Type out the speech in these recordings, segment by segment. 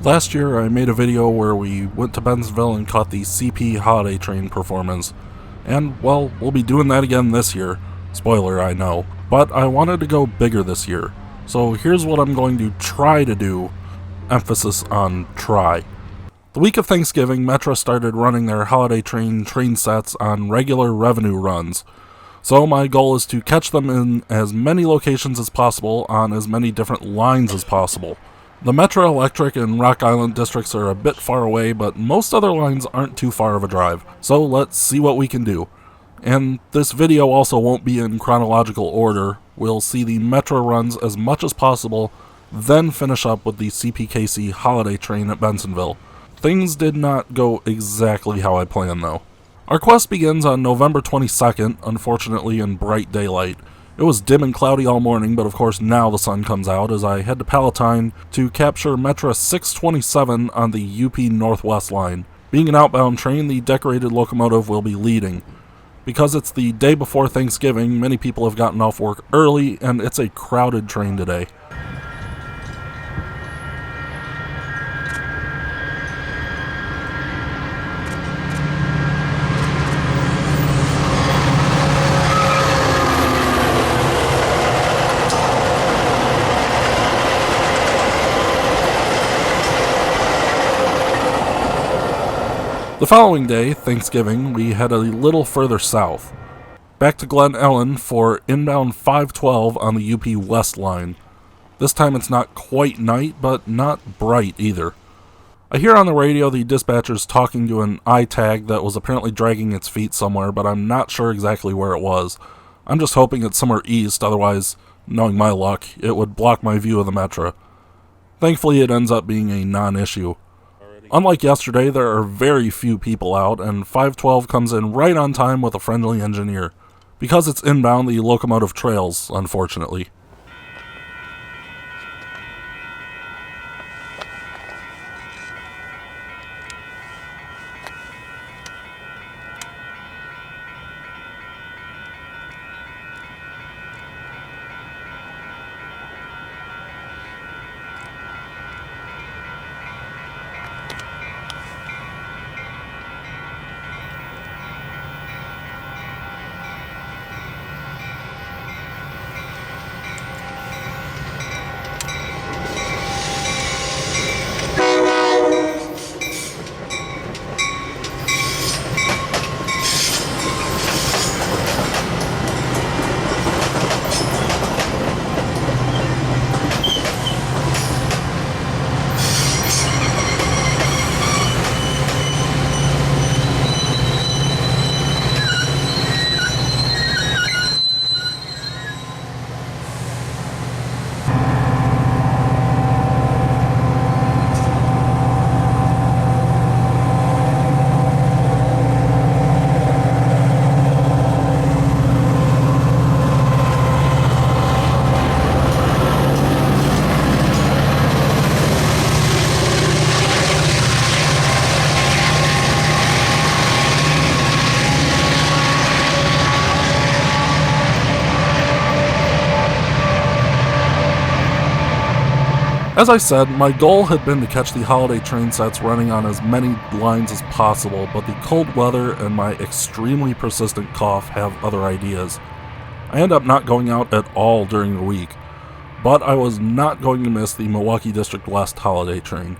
Last year I made a video where we went to Bensenville and caught the CP holiday train performance, and well, we'll be doing that again this year. Spoiler, I know. But I wanted to go bigger this year, so here's what I'm going to try to do, emphasis on try. The week of Thanksgiving, Metra started running their holiday train sets on regular revenue runs, so my goal is to catch them in as many locations as possible on as many different lines as possible. The Metra Electric and Rock Island districts are a bit far away, but most other lines aren't too far of a drive, so let's see what we can do. And this video also won't be in chronological order. We'll see the Metra runs as much as possible, then finish up with the CPKC holiday train at Bensenville. Things did not go exactly how I planned though. Our quest begins on November 22nd, unfortunately in bright daylight. It was dim and cloudy all morning, but of course now the sun comes out as I head to Palatine to capture Metra 627 on the UP Northwest line. Being an outbound train, the decorated locomotive will be leading. Because it's the day before Thanksgiving, many people have gotten off work early, and it's a crowded train today. The following day, Thanksgiving, we head a little further south, back to Glen Ellen for inbound 512 on the UP West line. This time it's not quite night, but not bright either. I hear on the radio the dispatchers talking to an iTag that was apparently dragging its feet somewhere, but I'm not sure exactly where it was. I'm just hoping it's somewhere east, otherwise, knowing my luck, it would block my view of the Metra. Thankfully it ends up being a non-issue. Unlike yesterday, there are very few people out, and 512 comes in right on time with a friendly engineer. Because it's inbound, the locomotive trails, unfortunately. As I said, my goal had been to catch the holiday train sets running on as many lines as possible, but the cold weather and my extremely persistent cough have other ideas. I end up not going out at all during the week, but I was not going to miss the Milwaukee District West holiday train.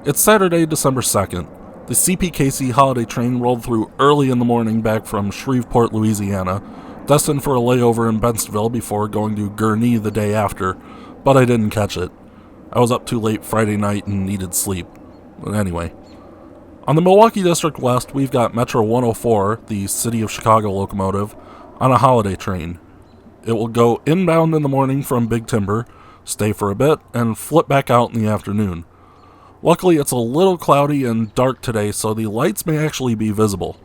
It's Saturday, December 2nd. The CPKC holiday train rolled through early in the morning back from Shreveport, Louisiana, destined for a layover in Bensenville before going to Gurnee the day after, but I didn't catch it. I was up too late Friday night and needed sleep. But anyway. On the Milwaukee District West, we've got Metra 104, the City of Chicago locomotive, on a holiday train. It will go inbound in the morning from Big Timber, stay for a bit, and flip back out in the afternoon. Luckily, it's a little cloudy and dark today, so the lights may actually be visible.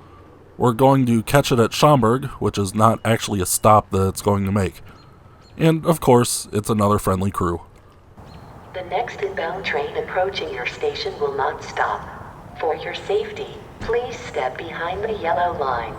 We're going to catch it at Schaumburg, which is not actually a stop that it's going to make. And, of course, it's another friendly crew. The next inbound train approaching your station will not stop. For your safety, please step behind the yellow line.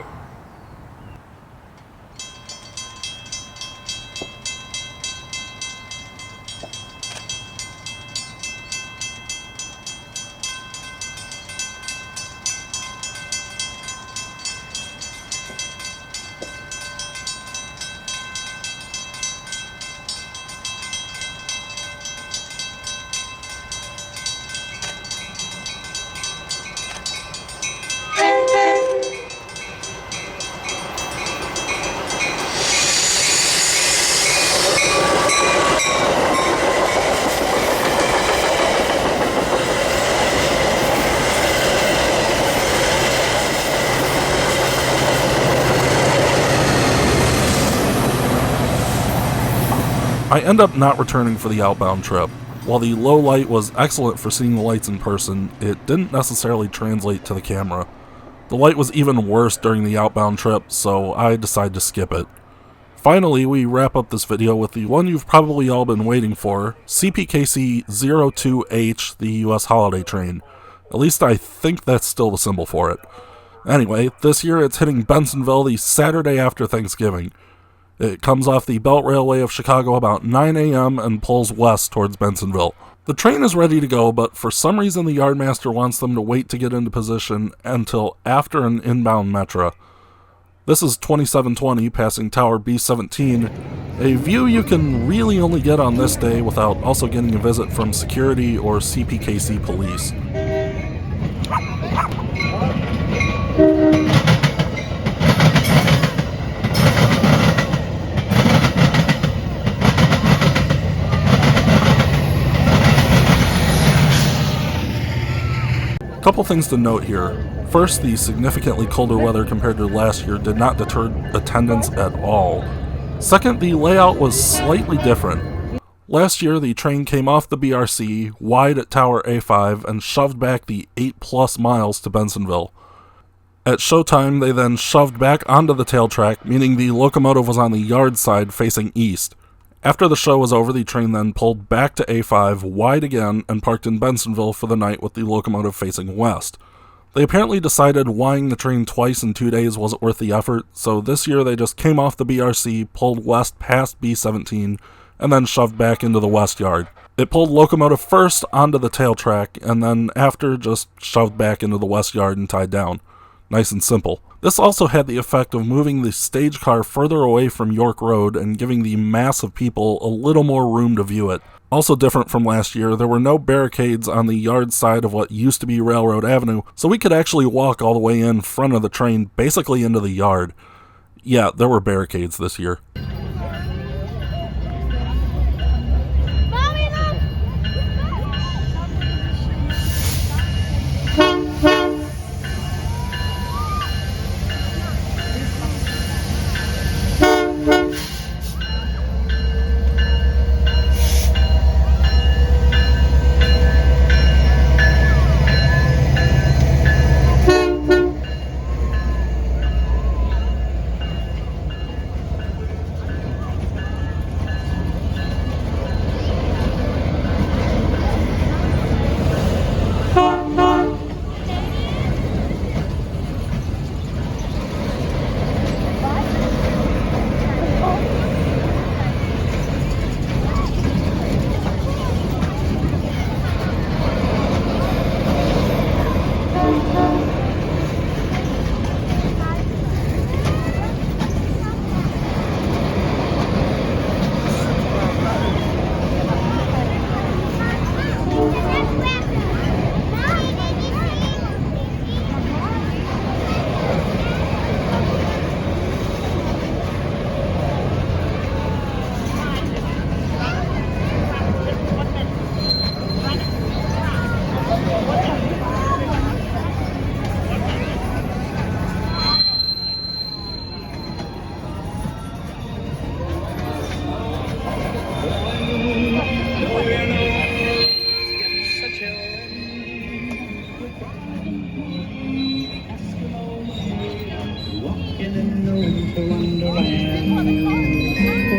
I end up not returning for the outbound trip. While the low light was excellent for seeing the lights in person, it didn't necessarily translate to the camera. The light was even worse during the outbound trip, so I decided to skip it. Finally, we wrap up this video with the one you've probably all been waiting for, CPKC 02H, the US holiday train. At least I think that's still the symbol for it. Anyway, this year it's hitting Bensenville the Saturday after Thanksgiving. It comes off the Belt Railway of Chicago about 9 a.m. and pulls west towards Bensenville. The train is ready to go, but for some reason the yardmaster wants them to wait to get into position until after an inbound Metra. This is 2720 passing Tower B17, a view you can really only get on this day without also getting a visit from security or CPKC police. Couple things to note here. First, the significantly colder weather compared to last year did not deter attendance at all. Second, the layout was slightly different. Last year, the train came off the BRC, wide at Tower A5, and shoved back the 8+ miles to Bensenville. At showtime, they then shoved back onto the tail track, meaning the locomotive was on the yard side facing east. After the show was over, the train then pulled back to A5 wide again and parked in Bensenville for the night with the locomotive facing west. They apparently decided whying the train twice in 2 days wasn't worth the effort, so this year they just came off the BRC, pulled west past B17, and then shoved back into the west yard. It pulled locomotive first onto the tail track, and then after just shoved back into the west yard and tied down. Nice and simple. This also had the effect of moving the stage car further away from York Road and giving the mass of people a little more room to view it. Also different from last year, there were no barricades on the yard side of what used to be Railroad Avenue, so we could actually walk all the way in front of the train, basically into the yard. Yeah, there were barricades this year.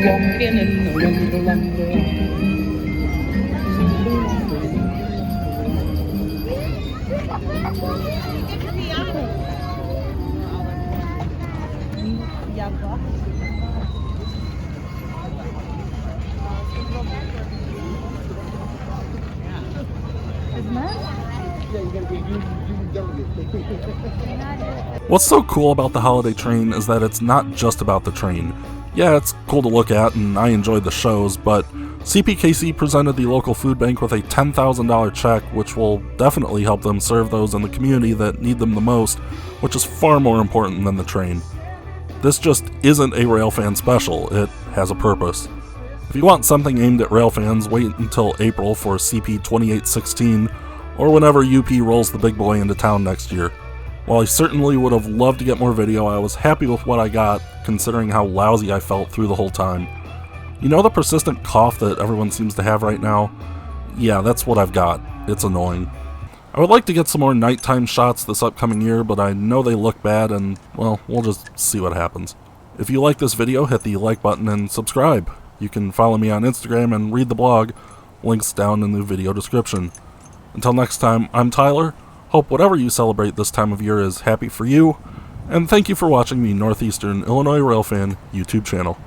Walking in the wonderland. What's so cool about the holiday train is that it's not just about the train. Yeah, it's cool to look at and I enjoyed the shows, but CPKC presented the local food bank with a $10,000 check, which will definitely help them serve those in the community that need them the most, which is far more important than the train. This just isn't a railfan special, it has a purpose. If you want something aimed at railfans, wait until April for CP 2816, or whenever UP rolls the big boy into town next year. While I certainly would have loved to get more video, I was happy with what I got, considering how lousy I felt through the whole time. You know the persistent cough that everyone seems to have right now? Yeah, that's what I've got. It's annoying. I would like to get some more nighttime shots this upcoming year, but I know they look bad and, well, we'll just see what happens. If you like this video, hit the like button and subscribe. You can follow me on Instagram and read the blog. Links down in the video description. Until next time, I'm Tyler. Hope whatever you celebrate this time of year is happy for you. And thank you for watching the Northeastern Illinois Railfan YouTube channel.